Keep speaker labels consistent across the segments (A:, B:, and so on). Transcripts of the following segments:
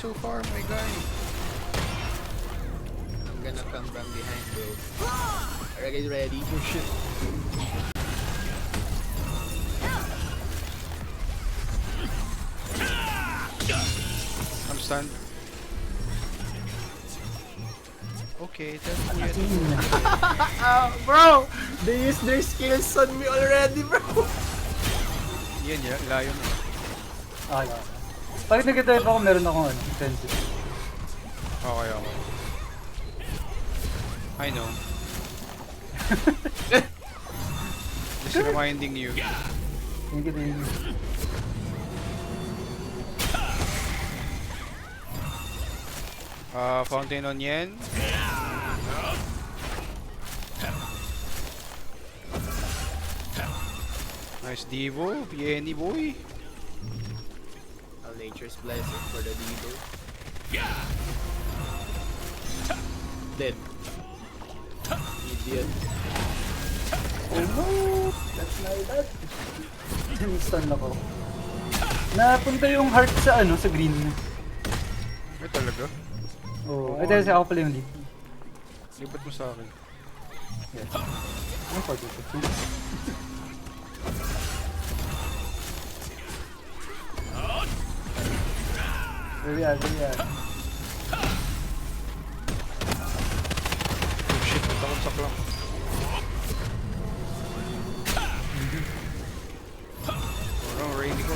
A: so far, my guy.
B: I'm gonna come from behind, bro. Are you guys ready?
A: Oh shit. I'm stunned. Okay, that's weird.
B: Bro! They use their skills on me already, bro!
A: Yan, layo mo.
C: Wala. Pag nag-dive ako, meron akong defensive.
A: Okay, okay. I know. Just reminding you.
C: Thank you, thank you.
A: Fountain on Yen. Nice Devo, Yenny boy.
B: All nature's blessing for the Devo. Dead. Idiot.
C: Oh no! That's my bad. Stun ako. Napunta yung heart sa sa green.
A: Ay talaga?
C: Oh, ay dahil ako pala yung lead.
A: Lipat mo sa akin.
C: Yes. Ano pa dito? Where we at?
A: Oh shit, takot sa clock. Oh, rainy ko.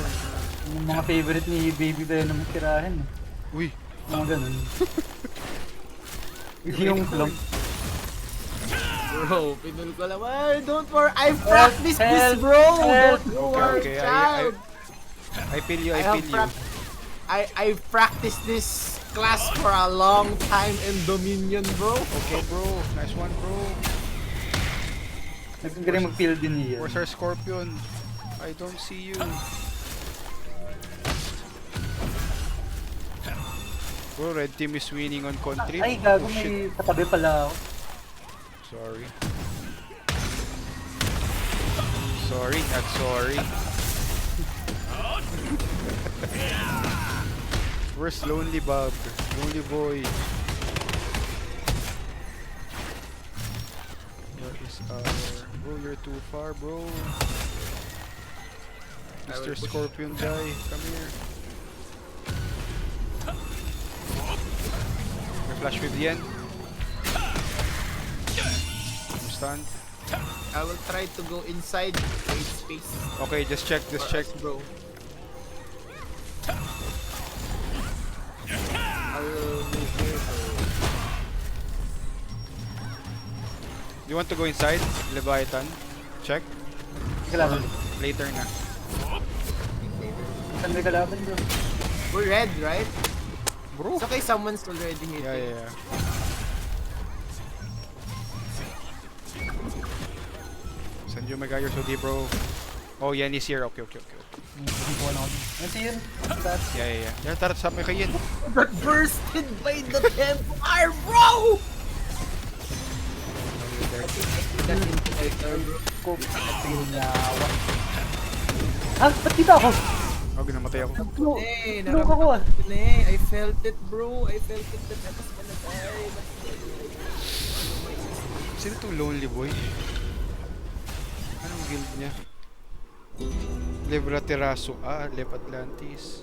C: Yung mga favorite ni Baby Venom tirahin.
A: Uy!
C: Mga ganun. Yung clump.
B: Bro, pinul ko lang. Ay, don't worry. I practiced this, bro! Don't you worry,
A: Okay,
B: child!
A: I feel you, I
B: have
A: feel you.
B: I've practiced this class for a long time in Dominion, bro.
A: Okay bro, nice one bro.
C: Nagkagaling mag-feel din niya.
A: Where's our Scorpion? I don't see you. Bro, red team is winning on country.
C: Ay, gago,
A: Oh, shit.
C: may katabi pala ako.
A: Sorry. Sorry, not sorry. Where's Lonely Bob? Lonely Boy. Where is our... Bro, you're too far, bro. Mr. Scorpion guy, come here. May flash with Yen. I'm stunned.
B: I will try to go inside. Wait, space.
A: Okay, just check,
B: Bro. I will move here.
A: You want to go inside? Leviathan? Check?
C: Kalaban.
A: Later na.
C: Saan may kalaban, bro?
B: We're red, right?
A: Bro!
B: It's okay, someone's already hit.
A: Yeah. Send you my guy, you're so deep, bro. Oh, Yen is here. Okay.
C: Hindi ko na ako. Nanti yun.
A: Yeah. Yeah, tara, stop me kay Yen.
B: Got bursted by the Templar, bro! That's into bro.
C: Scope. Pinawa. Ah, ba't dito ako?
A: Oh, ginamatay ako.
B: Hey,
C: Tulog ako ah.
B: I felt it, bro. I felt it that I was gonna die.
A: Sino tong Lonely Boy? Anong guild niya? Lebra Terraso. Lep Atlantis.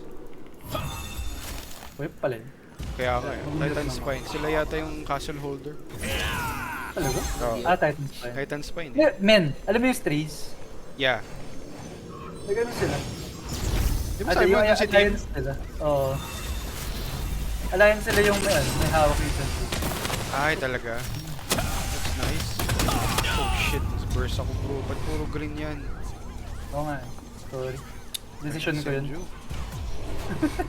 C: Uy, pala yun.
A: Kaya nga Titan Spine. Sila yata yung castle holder.
C: Talaga?
A: Oh.
C: Titan Spine.
A: Titan Spine.
C: Men, alam mo yung strays?
A: Yeah.
C: May ganun sila.
A: Di ba sabi mo doon si Team?
C: Alliance sila. Oo. Alliance sila yung may hawak yung strays.
A: Ay, talaga. That's nice. Oh shit, burst ako bro. Ba't puro green yan?
C: Oo nga. Sorry. Decision ko yun.
A: Senju.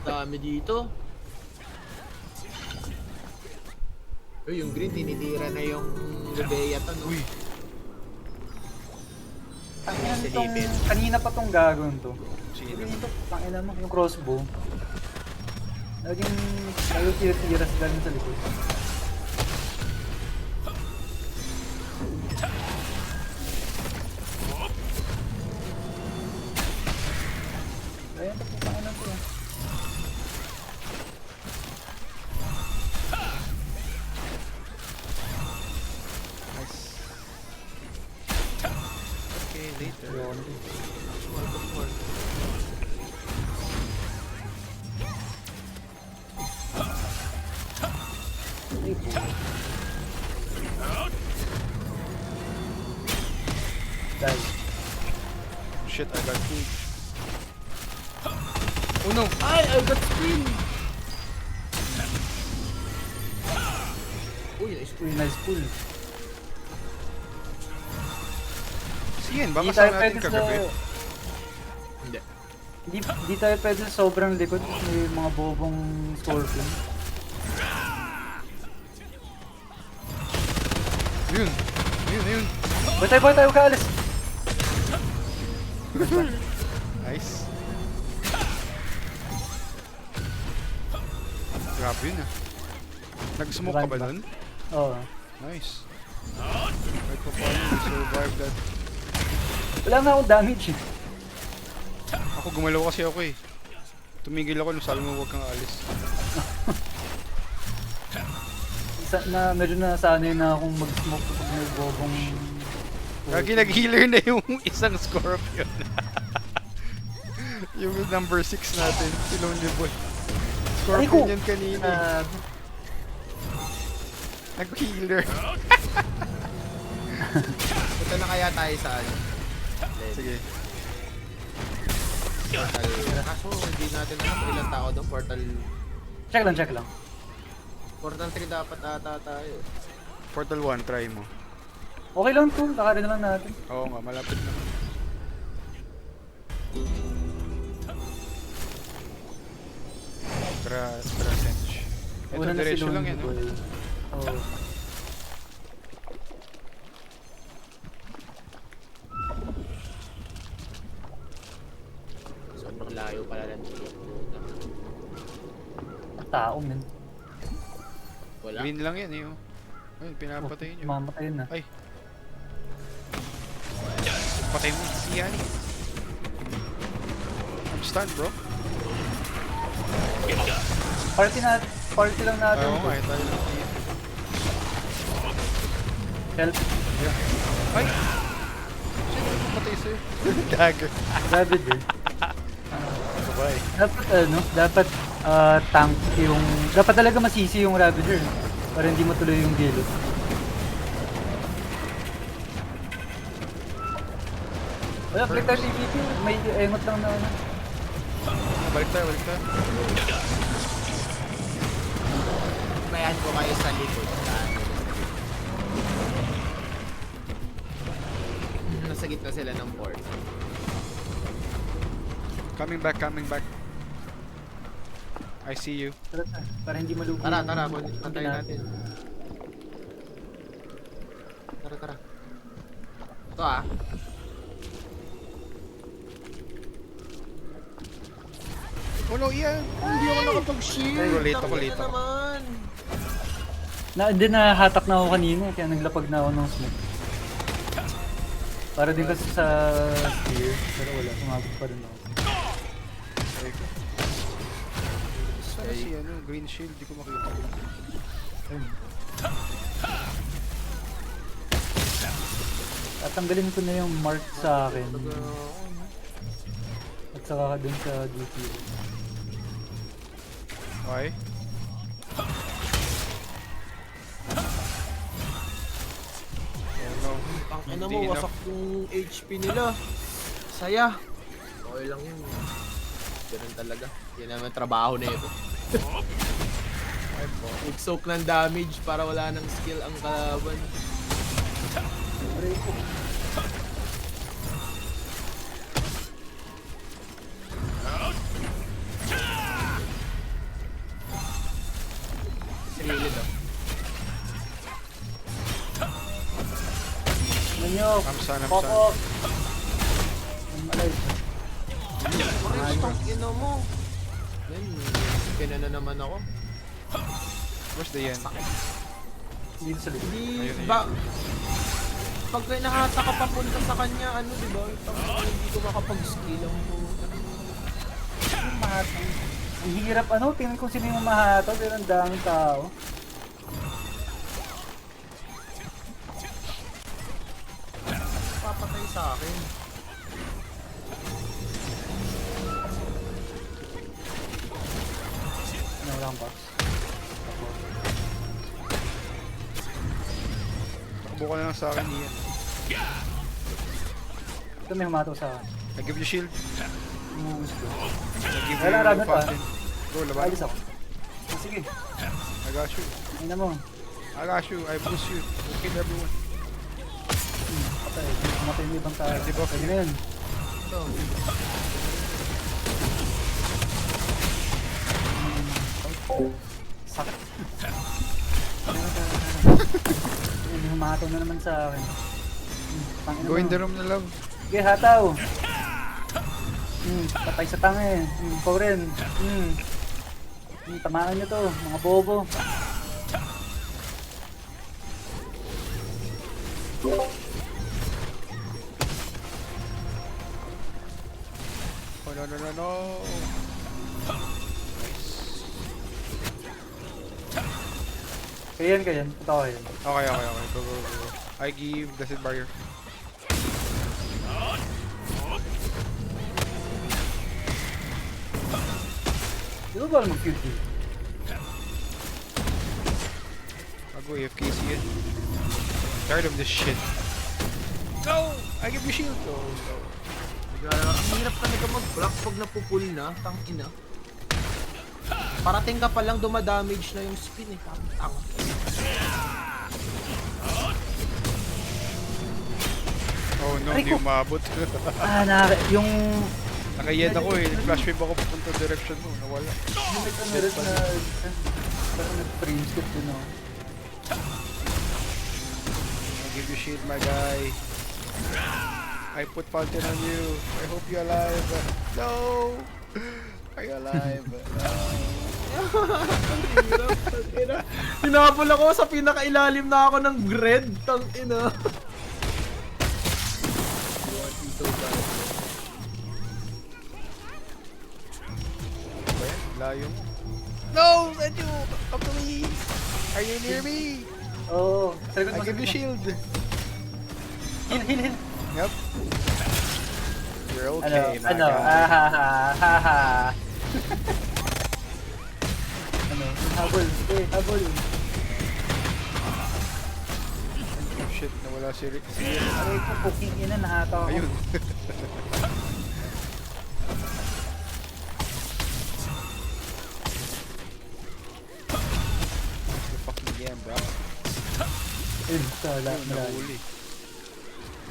B: Dami dito. Uy, yung green, tinitira na yung Leviathan.
A: Uy.
C: Kanina pa tong gagawin to.
A: Sino?
C: Ito, pangina mo, yung crossbow. Naging tira-tira sa galing sa likod. Ayan, ito po pangina to. Ay, po. Dahil.
A: Shit, I got food. Oh no!
B: Ay, I got screen! Uy, nice.
C: Uy, nice pull.
A: Sige, baka
C: Hindi
A: sa
C: tayo
A: natin
C: pwede sa...
A: kagabi.
B: Hindi.
C: Di tayo pwede sa sobrang likod. May mga bobong scorpion.
A: Yun! Yun!
C: Batay tayo kaalis.
A: Nice. Grabe yun ah. Nag-smoke ka ba nun?
C: Oo.
A: Nice. Right pa paano you survive that.
C: Wala nga akong damage eh.
A: Ako gumalaw kasi ako eh. Tumigil ako nung sabi mo huwag kang alis.
C: Medyo nasanay na akong mag-smoke kapag may bobong...
A: Kagi nag-healer na yung isang scorpion. Yung number 6 natin, si Lonely Boy. Scorpion yan kanina. Nag-healer.
B: Punta na kaya tayo sa ano?
A: Sige.
B: Portal. Kaso hindi natin alam kung ilang tao doon. Portal
C: Check lang.
B: Portal 3 dapat ata tayo.
A: Portal 1, try mo.
C: Okay lang to, lakarin na lang natin.
A: Oo nga, malapit na. Sench. Ito,
C: Una na si
A: diretso lang
C: Lonely
A: yan. No?
C: Boy. Oo.
B: Sobrang layo pala lang dito.
C: Tao, men.
B: Wala.
A: Green lang yan eh. Oh. Ay, pinapatay nyo.
C: Mamatayin na.
A: Ay. Patay mo si yan. I'm stunned, bro.
C: Party lang natin.
A: Oo nga, tayo lang.
C: Help.
A: Ay! Sino yung patay sa'yo? Dagger.
C: Grabe din.
A: Bye.
C: Dapat tank yung... Dapat talaga masisi yung Ravager. Para hindi matuloy yung gilot. Wala, click tayo PvP. May emot lang na ano.
A: Balik tayo.
B: Mayan ko kayo sa likod. Nasa gitna sila ng port.
A: Coming back. I see you.
C: Tara, para hindi malugi.
B: Tara,
C: yung-
B: pantayin natin. Tara. Ito ah.
A: Oh no, Ian!
B: Hindi ako nakapag-shield.
A: Ay, late ako.
B: Tangina naman.
C: Hindi nahatak na ako kanina, kaya naglapag na ako ng smoke. Para din kasi sa spear, pero wala, sumabot pa rin ako.
A: Sana si green shield, di ko makita.
C: Ayun. Tatanggalin ko na yung mark sa akin. At saka dun sa duty.
A: Why? Oh no.
B: Ang ina mo,
A: Hindi enough.
B: wasak yung HP nila. Saya. Okay lang yun. Ganun talaga. Yan naman trabaho na ito. Nag-soak ng damage para wala ng skill ang kalaban. Really daw.
C: Manyok!
A: I'm
C: Pop
A: son.
C: off! I'm alive.
B: Maris, tang ina mo. Yan, pina na naman ako.
A: Where's the Yen?
C: Dito sa likod.
B: Hindi,
A: Ayun,
B: ba? Pag may nakata ka papunta sa kanya, ano, di ba? Hindi ko makapag-skill ang puta.
C: Yung mahatang. Ang hirap ano, tingnan ko sino yung mahatang, pero ang daming tao.
B: Papatay sa akin.
C: Ano lang box.
A: ka na lang sa akin, Ian.
C: Ito may humataw sa akin.
A: I give you shield.
C: Gusto.
A: I give
C: Wala,
A: you
C: run na to,
A: fountain. Go, laban.
C: Alis ako. Sige.
A: I got you.
C: Ayun na mo.
A: I got you. I boost you. We'll kill everyone.
C: Patay. Matay yung ibang tao.
A: Di ba?
C: Pwede na yun.
B: Ito.
C: Sak. Hindi humataw na naman sa akin. Tangina
A: Go in
C: mo.
A: the room na love.
C: Sige, hataw. Patay sa tangi. Ikaw rin. Tamaan nyo to, mga bobo.
A: Oh no no no no.
C: Kayan. Ito ko yan.
A: Okay. Go. I give the set barrier.
C: Di ba ba mag-QT?
A: I'll go AFKC it. Tired of this shit. No! I give you shield. Oh no.
B: Ang hirap talaga mag-block pag napupul na. Tangina. Parating ka pa lang dumadamage na yung spin eh. Tang.
A: Oh no,
C: Aray
A: hindi
C: ko.
A: umabot.
C: Yung...
A: Nakayen ako eh. Nag-flash wave ako papunta direction mo. Nawala.
C: Yung may meron na... Parang nag-frame script yun oh.
A: I'll give you shield, my guy. I put fountain on you. I hope you're alive. No! Are you alive? No.
B: Hinabol ako sa pinakailalim na ako ng grid. Tangina.
A: Ba yan? Layo mo. No! Senju! Come to me! Are you near me?
C: Oo. Sa likod
A: I
C: mo,
A: give you
C: sa likod
A: shield.
C: mo. Heal.
A: Yep. You're okay, my
C: Ano?
A: guy.
C: Hahaha. Ano? Habol. Habol.
A: Oh shit, nawala si Rick.
C: Aray ko, puking ina, nahataw ako.
A: Ayun. The fucking game, bro.
C: Ayun, wala.
A: Ayun, nahuli.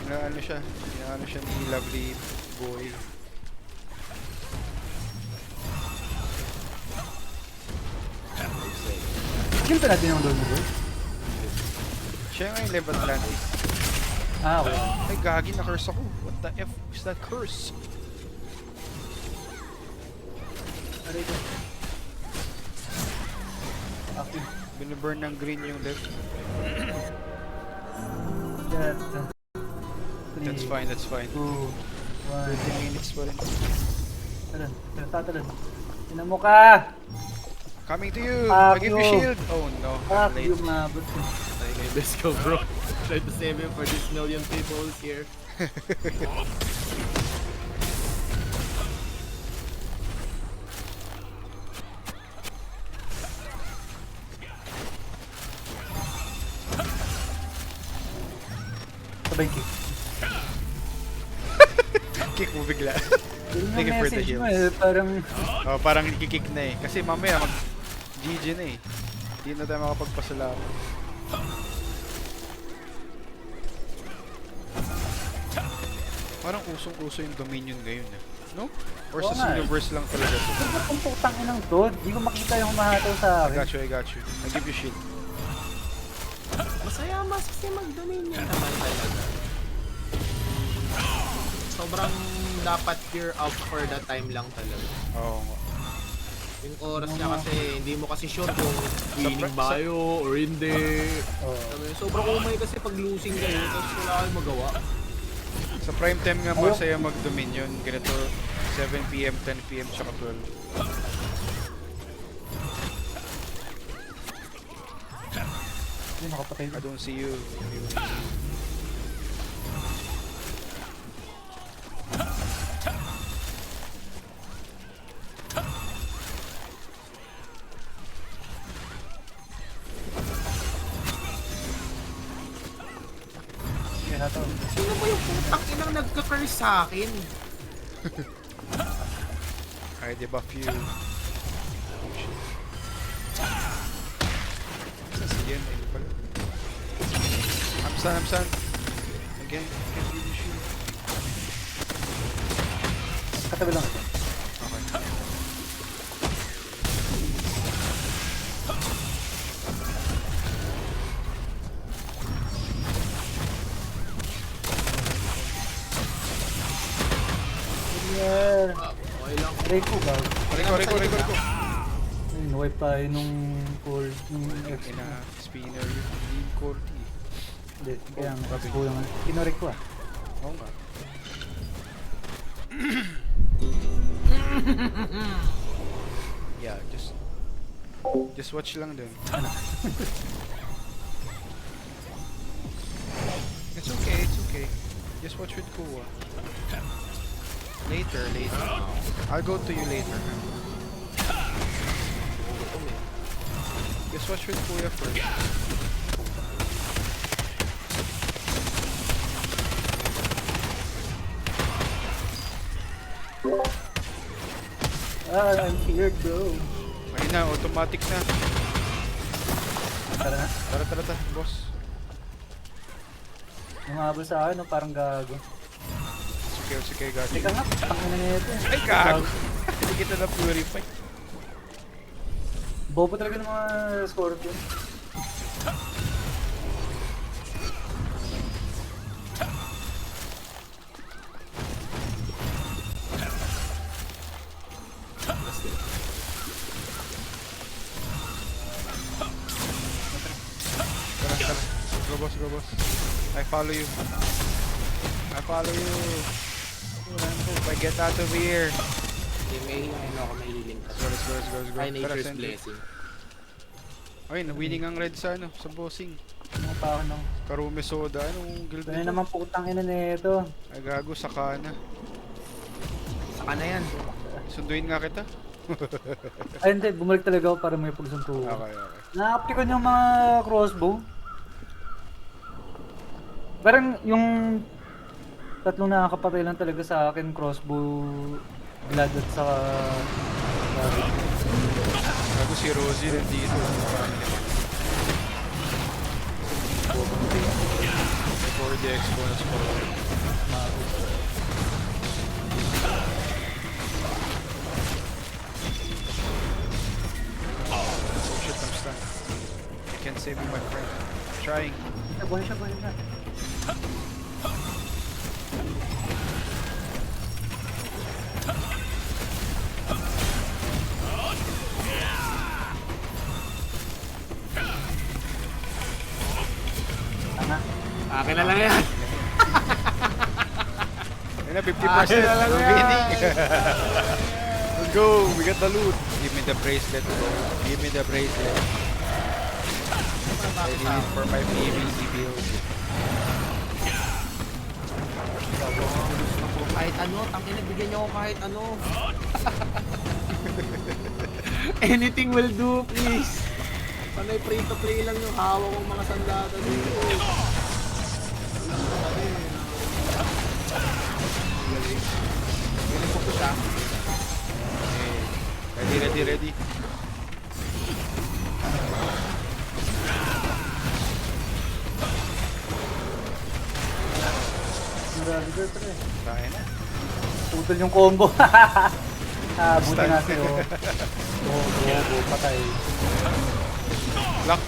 A: Ano siya ni Lovely Boy.
C: Kill pa natin yung Lord mo, bro.
A: Siya nga yung level Atlantis.
C: Okay.
A: Ay, gagi, na-curse ako. What the F is that curse?
C: Aray ko. Okay.
A: Binaburn ng green yung left.
C: That.
A: That's fine.
C: 2, 1.
A: 30 minutes pa rin.
C: Tatalon. Tinan mo ka!
A: Coming to you!
C: Fuck
A: I give you
C: you.
A: shield! Oh no, I'm
C: Fuck
A: late.
C: yung mabot ko.
B: Okay, let's go bro. Try to save him for this million people here.
C: Sabay kick.
A: Kick mo bigla.
C: Yun
A: Thank you
C: yung
A: for the
C: message mo
A: heals.
C: parang...
A: Oh, parang kick na eh. Kasi mamaya mag GG na eh. Hindi na tayo makapagpasalamat. Parang usong-uso yung Dominion ngayon eh. No? Or
C: Oo
A: sa
C: nga eh.
A: universe lang talaga to.
C: Ano kung putang inang to? Di ko makita yung mahataw sa
A: I
C: akin.
A: got you. I give you shield.
B: Masaya mas kasi mag-dominion naman talaga. Sobrang dapat pure out for the time lang talaga.
A: Oo nga.
B: Yung oras niya kasi hindi mo kasi sure kung winning
A: Sa-
B: ba kayo or hindi.
C: Oh.
B: Sobrang umay kasi pag losing kayo tapos wala kayong magawa.
A: Sa prime time nga masaya mag-Dominion. Ganito 7 PM, 10 PM, tsaka 12.
C: Hindi nakapatay.
A: I don't see you.
B: Sino ba yung putang inang nagka-curse sa akin?
A: I debuff you. Oh shit. Kasi yan, ayun pala. I'm stunned. Again, can't give you shield.
C: Katabi lang ito.
A: Okay.
C: Yeah.
B: Okay lang.
C: Reiko ba?
A: Rico.
C: Ayun, wipe tayo nung cold, nung X.
A: Ina, spinner yung lean core T.
C: Hindi, kaya nga, kulang. Kinorek ko ah.
A: Oo nga. Yeah, just watch lang dun. It's okay. Just watch with Kuwa. Later. I'll go to you later. Just watch with Kuya first.
C: I'm here, bro.
A: Ayun na, automatic na.
C: Tara na.
A: Tara, boss.
C: Umabol sa akin, no? Parang gago.
A: Okay, gago.
C: Teka nga, tangin na nito eh.
A: Ay, gago! Hindi kita na purify.
C: Bobo talaga ng mga Scorpion.
A: Tara. Go boss. I follow you. If I get out of here.
B: May ako may healing.
A: Let's go.
B: Ay,
A: Tara,
B: nature's
A: send it.
B: blessing.
A: Ayun, winning ang red sa sa bossing.
C: Ano pa ako nung...
A: Karume Soda, anong guild
C: Ano
A: nito?
C: naman putang ina nito.
A: Ay gago, saka na.
B: Saka na yan.
A: Sunduin nga kita.
C: Ay hindi, bumalik talaga ako para may pagsuntukan.
A: Okay.
C: Na-applikan yung mga crossbow. Parang yung tatlong nakakapatay lang talaga sa akin, crossbow, glad at saka...
A: Gago si Rosie nandito. Before the exponents forward. Oh shit, I'm stunned. You can't save me, my friend. I'm trying.
C: Buhay siya. Tama.
B: Akin na lang yan.
A: Ayun na, 50%. We're winning. Let's go. We got the loot. Give me the bracelet, bro. Give me the bracelet. I need it for my PvC build.
B: Kahit ano, tangina, bigyan niyo ako kahit ano. Anything will do, please. Panay free to play lang yung hawak kong mga sandata dito. Galing ko po siya.
A: Ready.
C: Marami girl pa rin.
A: Kaya na.
C: Putol yung combo. Buti nga sa'yo. Go, patay.
A: Lock.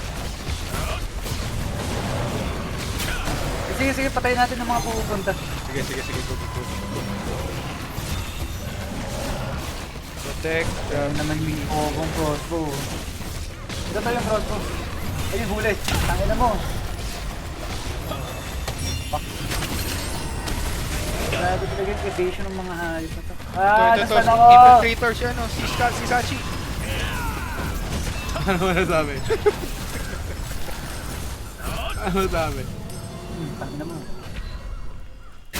C: Sige, patayin natin ang mga pupunta.
A: Sige, go. Protect.
C: Ayun naman yung kong crossbow. Ito tayo yung crossbow. Ayun, huli. Tangin na mo. Grabe talaga yung evasion ng mga hayop na to.
A: Ito.
C: Nasaan ako?
A: Infiltrator siya, no? Si Sachi.
B: Ano sabi? Ano sabi?
C: Tangin na mo.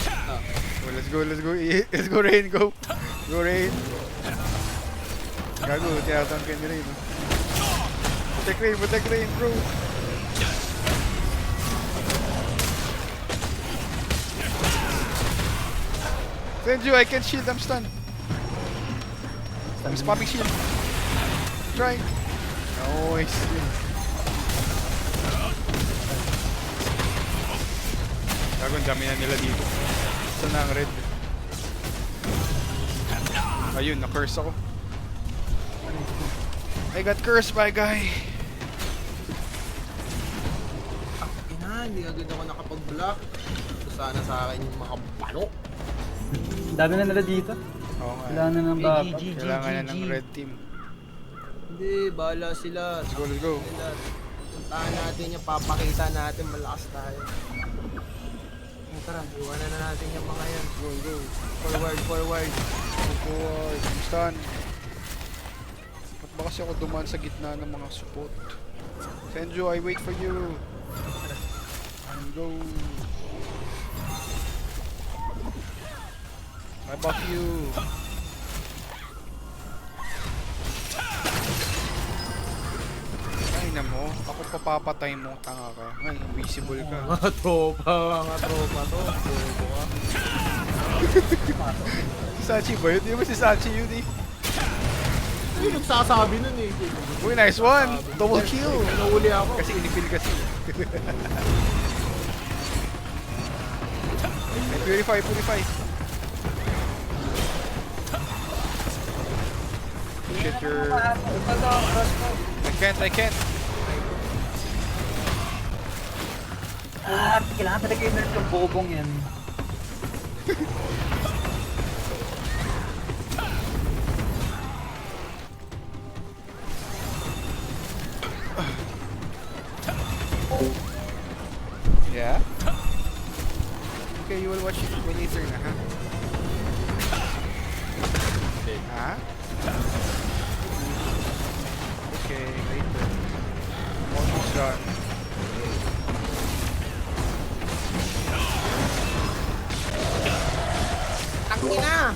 A: Oh, let's go. Let's go, Rain. Go, Rain. Gago, tiyatang ka ni Rain. No? Protect Rain, bro. Senju, I can't shield. I'm stunned. I'm spamming shield. Try. Nice. Gago, ang dami na nila dito. Saan na ang red? Ayun, na-curse ako. I got cursed by guy.
B: Ina, hindi agad ako nakapag-block. Sana sa akin yung mga pano.
C: Ang dami na nila dito.
A: Oo nga.
C: Kailangan na ng backup.
A: Kailangan na ng red team.
B: Hindi, bahala sila.
A: Let's go, let's go.
B: Puntahan natin yung papakita natin malakas tayo. Tara, iwanan na natin yung mga yan.
A: Go, go.
B: Forward, forward.
A: Go forward. I'm stunned. Ba't ba kasi ako dumaan sa gitna ng mga support? Senju, I wait for you. And go. I buff you. Ay na mo, ako papapatay mo, tanga ka. Ay, invisible ka.
B: Mga tropa to. Bobo ka.
A: Si Sachi ba yun? Di ba si Sachi yun eh?
B: Hindi nagsasabi nun eh.
A: Uy, nice one! Double kill!
B: Nahuli ako.
A: Kasi inipil kasi. Ay, purify. Shit, you're... I can't.
C: Kailangan talaga yung nerd yung bobong yan.
A: Yeah? Okay, you will watch it later na, ha? Ha? Okay, later. Almost done.
B: Tangin na!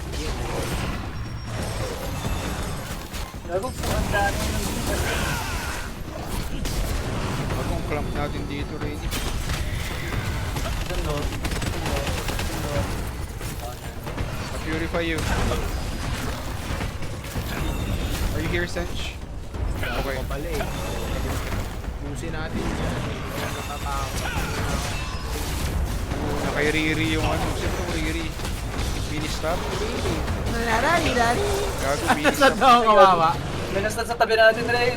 C: Gago po, ang dami ng
A: Bagong clamp natin dito, Rainy. Purify you. Are you here, Sench? Okay.
B: Ako pala eh. Pusin natin yan. Natatakot.
A: Kay Riri yung ano. Sino itong Riri? Mini stop?
B: Narari.
A: Gago, mini
B: Saan
A: stop.
B: ako kawawa?
C: Menas na sa tabi natin rin.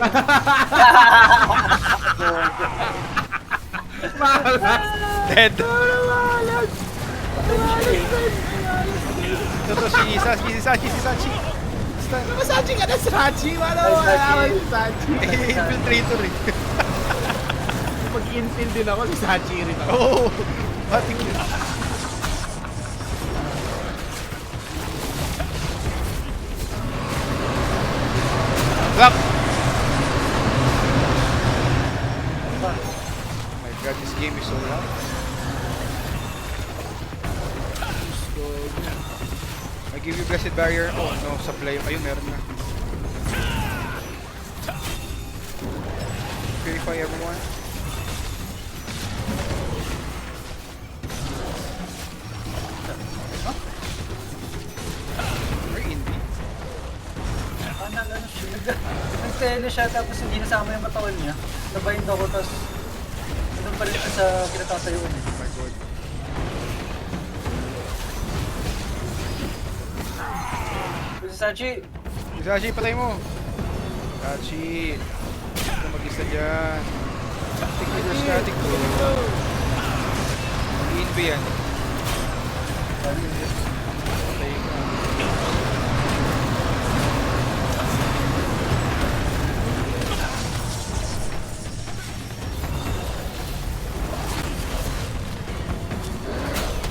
A: Dead! Ito si Sachi. Stun.
B: Masachi ka na, Sachi! Wala si Sachi.
A: Infiltrator eh.
B: Pag-infill din ako, si Sachi rin ako.
A: Oo! Bating yun. Lock! Oh my god, this game is so loud. I give you blessed barrier. Oh no, supply. Ayun, meron na. Purify everyone. Very indie.
C: Ano shield? Nag-tele siya tapos hindi nasama yung katawan niya. Nabind ako tapos doon pa rin siya sa kinatatayuan eh.
A: Oh my god.
C: Sachi!
A: Sachi, patay mo! Sachi! Huwag ka mag-isa dyan. Static to your static to. Mag-inv yan. Patay ka.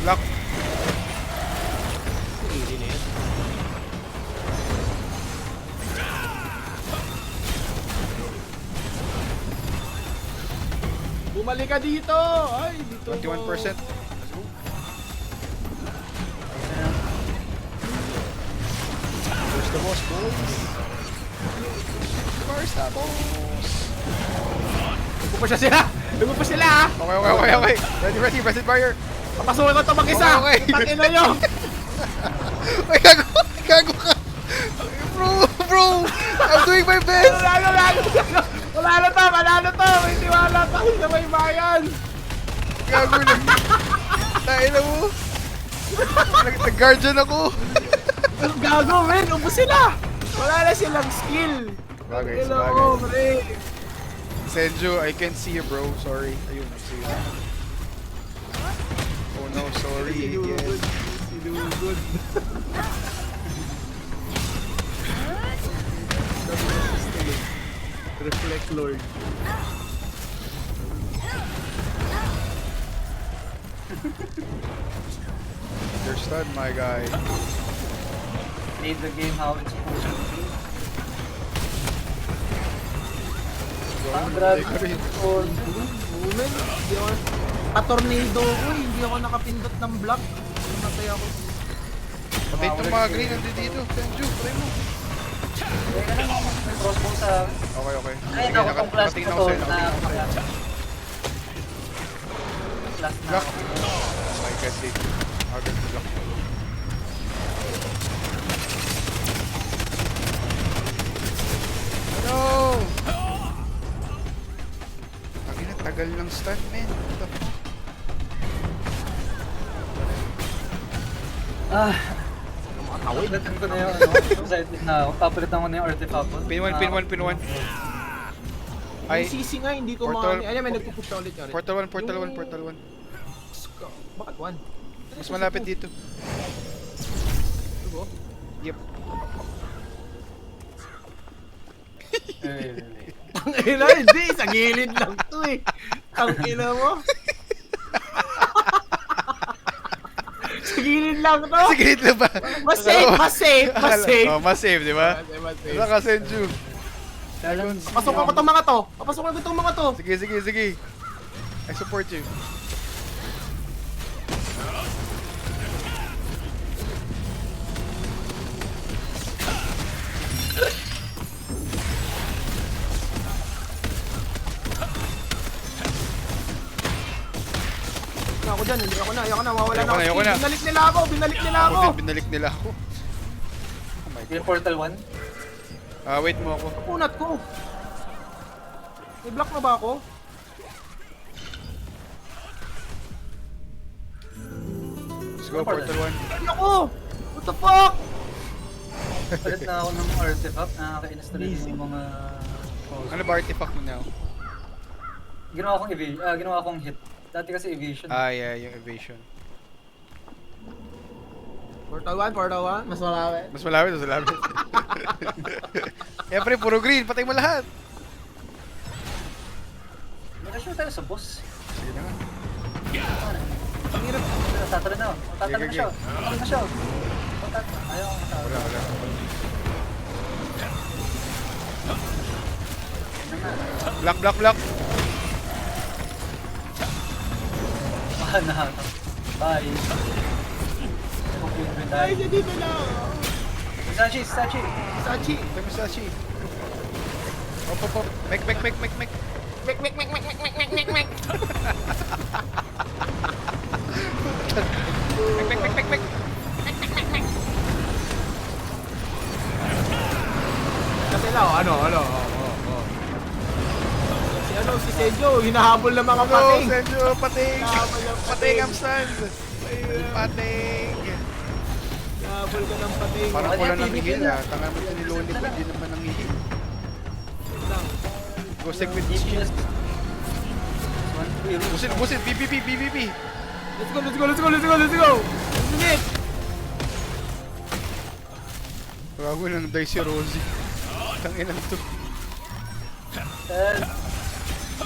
A: Lock!
B: Easy na yun. Bumalik ka dito! Ay, dito
A: 21%. Let's go. Where's the boss, boys? Where's the boss?
B: Lugo pa sila!
A: Okay. Ready, blessed barrier.
B: Papasukin ko ito mag-isa!
A: Okay.
B: Takin na nyo!
A: Ay, gago! Gago ka! Bro! I'm doing my best!
B: Manalo to! May tiwala tayo sa may bayan!
A: Gago lang. Tain na mo. Nag-guardian ako.
B: Ang gago, men! Ubus sila! Wala na silang skill!
A: Bagay,
B: Hello,
A: bagay.
B: pre!
A: Senju, I can't see you, bro. Sorry. Ayun, see you. Oh no, sorry again.
B: Sinugod. Reflect Lord.
A: You're stunned, my guy.
C: Played the game how it's supposed to be. Ah, grabe.
A: Hindi ko rin.
B: Woman, hindi ako... Pa-tornado ko eh. Hindi ako nakapindot ng block. Namatay ako.
A: Patay itong mga green nandito dito. Senju, try mo.
C: Teka lang, may crossbow sa...
A: Okay, okay.
C: Ay, naku, tong class
A: nakatingin
C: ko
A: ako
C: to
A: sa'yo,
C: na...
A: nakatingin ako sa'yo.
C: Class na
A: Block.
C: ako.
A: Oh my god, Dave. Agad mo block. No! Ang tagal ng stun, man. What the fuck?
C: Ah, papalitan ko na yung ano, excited na ako. Papalitan ko na yung artifact ko.
A: Pin 1, pin 1, pin 1.
B: Yung
A: Ay,
B: CC nga, hindi ko
A: Portal-
B: makakita. Ayan, may nagpupush na ulit nga rin.
A: portal 1, portal 1, portal 1.
B: Bakit one?
A: Mas malapit dito.
B: Diba?
A: Yep.
B: Tangina, hindi. Sa gilid lang to eh. Tangina mo. Sa gilid lang to.
A: Sige, na ba?
B: Mas safe, mas safe, mas safe.
A: Oh, mas safe, di ba?
B: Mas safe.
A: Wala ka, Senju.
B: Pasok ko itong mga to. Papasok ko itong mga to.
A: Sige, sige, sige. I support you.
B: Hindi ako dyan, hindi ako na. Ayoko na, mawala na
A: Ayoko
B: ako.
A: na.
B: Binalik nila ako, binalik nila
A: Ako
B: ako.
A: din, binalik nila ako. Oh my
C: Yung portal 1?
A: God. Wait mo ako.
B: Punat ko. May block na ba ako?
A: Let's go, portal 1.
B: Ay ako! What the fuck?
C: Palit na ako ng artifact. Nakakainis talaga yung mga...
A: Ano ba artifact mo now?
C: Ginawa kong hit. Dati kasi evasion.
A: Ah, yeah, yung evasion.
B: Portal 1, portal 1. Mas malapit.
A: Mas malapit, mas malapit. Eh, pre, puro green. Patay mo lahat.
C: Mag-assure tayo sa boss.
A: Sige na nga.
C: Ang hirap. Tatalo na. Tatalo na siya. Tatalo na siya. Ayaw ko matalo.
A: Wala, wala. Block, block, block.
C: Mahal. Bye.
B: Ay, siya dito na.
C: Sachi!
B: Sachi.
A: Patay mo Sachi. Op, op, op. Mek, mek, mek, mek, mek.
B: Mek, mek, mek, mek, mek, mek, mek, mek, mek.
A: Mek, mek, mek, mek, mek.
B: Kasi lang, ano. Si Senjo, hinahabol ng mga
A: No,
B: pating.
A: Senju, pating.
B: Hinahabol ng
A: Pating ang stand. Pating.
B: Hinahabol ka ng pating.
A: Parang
C: Ano
A: wala
C: yan,
A: nang
C: PvP
A: hihil
C: na?
A: ah. Tanga mo ito ni Loli ko, hindi naman nang hihil.
B: Lang.
A: Go stick with
C: DPS.
A: Busin, BBB.
B: Let's go. Sige.
A: Bago nang die si Rosie. Tanginang to.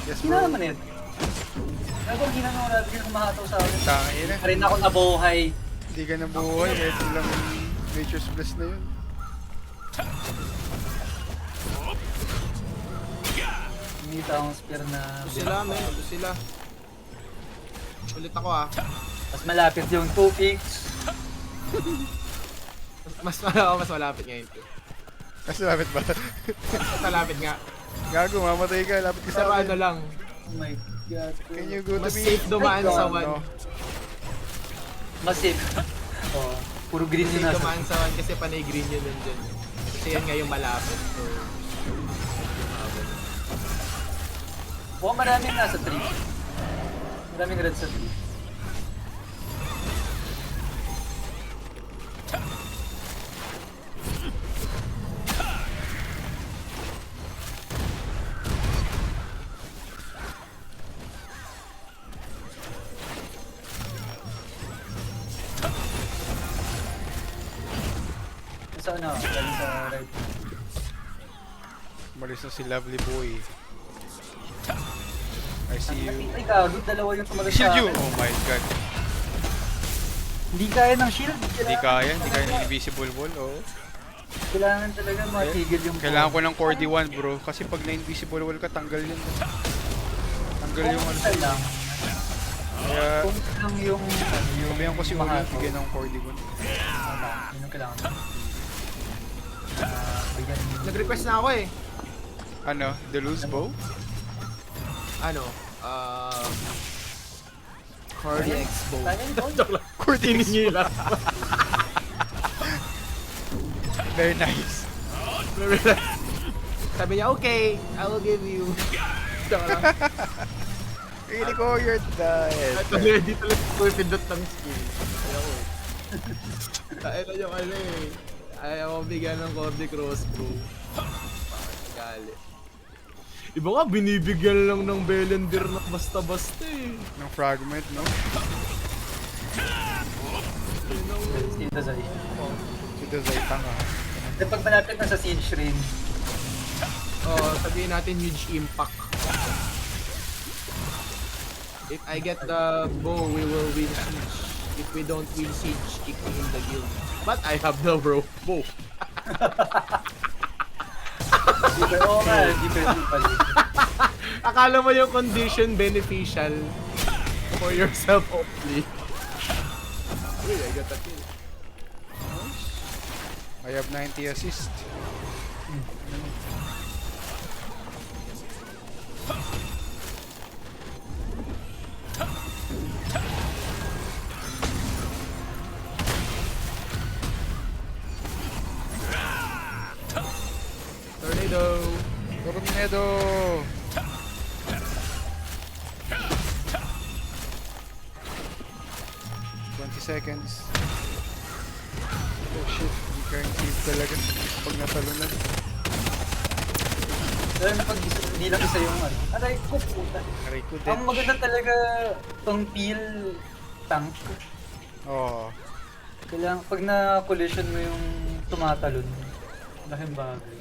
A: Yes,
C: Hina
A: bro.
C: naman yun. Ako ang hina na wala bigyan kumahataw sa akin.
A: Tangina.
C: Pa rin ako nabuhay.
A: Hindi ka nabuhay. Kahit ilang nature's bliss na yun.
C: Hinita akong spear na...
B: Ito sila. Ulit ako ah.
C: Mas malapit yung 2 peaks.
B: Mas malapit ngayon.
A: Kasi lapit ba?
B: Mas malapit nga.
A: Gago, mamatay ka. Lapit ka sa
B: Pero ano
A: akin.
B: lang,
C: Oh my god.
A: Can you go to
B: mas
A: me?
B: safe dumaan
C: Ay,
B: sa
C: God,
B: one.
A: No.
C: Mas safe. Oo. Puro green
B: Kasi
C: yung nasa.
B: dumaan sa 1 kasi panay green yun nandyan. Kasi yan nga yung malapit. So,
C: Oo, maraming nasa 3. Maraming red sa 3. Saan na? Galing sa right.
A: Malis na si Lovely Boy. I see you.
C: Ay, gago. Dalawa yung tumalas
A: Shield
C: sa
A: you!
C: akin.
A: Oh my god.
C: Hindi kaya ng shield.
A: Hindi kaya ng invisible wall, oh.
C: Kailangan talaga matigil yung
A: Kailangan ko ng Core D1 bro, kasi pag na-invisible wall ka, tanggal yun. Tanggal yung ano.
C: Kung lang.
A: Kaya,
C: Kung lang yung...
A: sabihan ko si Uli, bigyan ng Core D1.
C: Yun yung kailangan. Bigyan.
B: nag-request na ako eh.
A: Ano? The loose bow?
B: Ano? Cordy Expo.
C: Kaya yun, Paul.
B: Joke lang.
A: Core D1.
B: Hiningi lang.
A: Very nice.
B: Sabi niya, okay, I will give you. Joke lang.
A: Really ko, you're dead.
B: At ready talaga ko pindot ng skill. Ayaw ko. Kaya na yung ano eh. Ayaw ko bigyan ng Cordy Cross bro. Gali. Iba nga, binibigyan lang ng Belender na basta-basta eh.
A: Ng fragment, no?
C: Dito sa
A: Si Dazay tanga.
C: Eh, pag malapit na sa siege range,
B: Oh, sabihin natin huge impact. If I get the bow, we will win siege. If we don't win siege, kick me in the guild. But I have the bow.
C: oo nga, different pala.
B: Akala mo yung condition beneficial for yourself only. Uy, I got a kill.
A: I have 90 assist.
B: Tornado.
A: Tornado! Seconds. Oh shit, hindi kayang save talaga pag natalunan.
C: Pero pag hindi lang isa yung ano. Aray ko, puta.
A: Aray ko
C: Ang maganda talaga tong peel tank.
A: Oo.
C: Kailangan, pag na-collision mo yung tumatalon, laking bagay.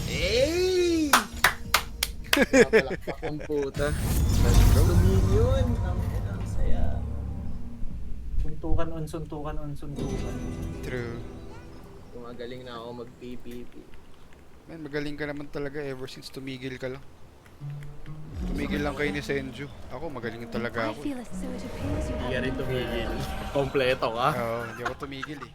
B: Hey! Napalakpak ang puta. Dominion! Ang saya.
C: Suntukan on suntukan on suntukan.
A: True.
B: Gumagaling na ako mag-PPP.
A: Man, magaling ka naman talaga ever since tumigil ka lang. Tumigil lang kayo ni Senju. Ako, magaling talaga
D: I
A: ako.
D: feel it, so it appears you
B: Hindi
D: have
B: ka rin
D: no
B: tumigil. Kompleto ka.
A: Oo, hindi ako tumigil eh.